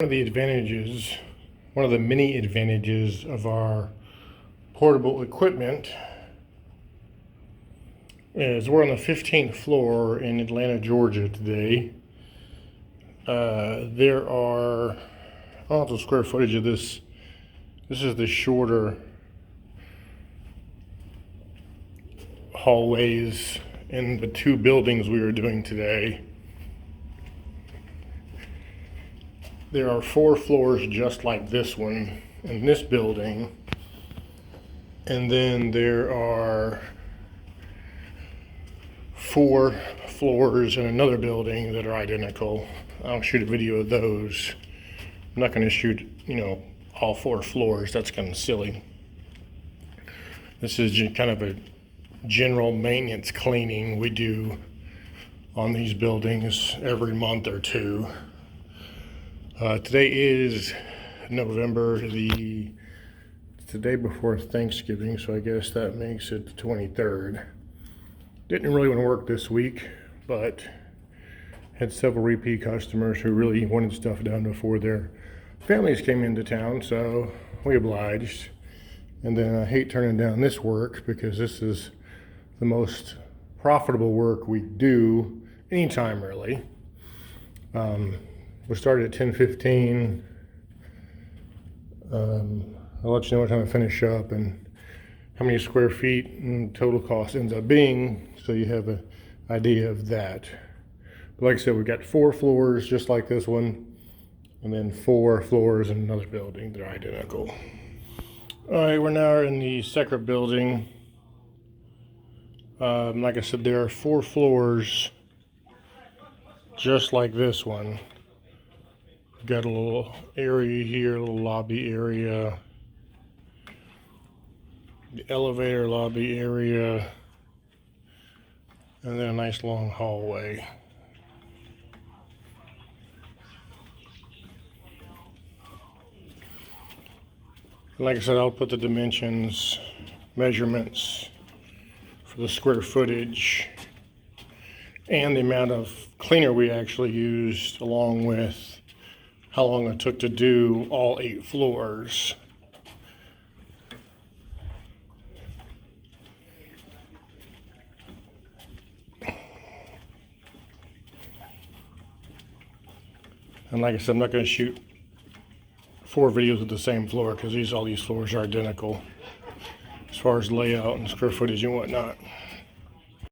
One of the advantages, one of the many advantages of our portable equipment is we're on the 15th floor in Atlanta, Georgia today. There are, I don't know the square footage of this. This is the shorter hallways in the two buildings we are doing today. There are 4 floors just like this one in this building. And then there are 4 floors in another building that are identical. I'll shoot a video of those. I'm not going to shoot, all 4 floors. That's kind of silly. This is kind of a general maintenance cleaning we do on these buildings every month or two. Today is November the day before Thanksgiving, so I guess that makes it the 23rd. Didn't really want to work this week, but had several repeat customers who really wanted stuff done before their families came into town, so we obliged. And then I hate turning down this work because this is the most profitable work we do anytime, really. We started at 10:15. I'll let you know what time I finish up and how many square feet and total cost ends up being, so you have an idea of that. But like I said, we've got 4 floors just like this one, and then 4 floors in another building that are identical. All right, we're now in the second building. Like I said, there are 4 floors just like this one. Got a little area here, a little lobby area, the elevator lobby area, and then a nice long hallway. And like I said, I'll put the dimensions, measurements for the square footage and the amount of cleaner we actually used, along with how long it took to do all 8 floors. And like I said, I'm not going to shoot 4 videos of the same floor because all these floors are identical as far as layout and square footage and whatnot.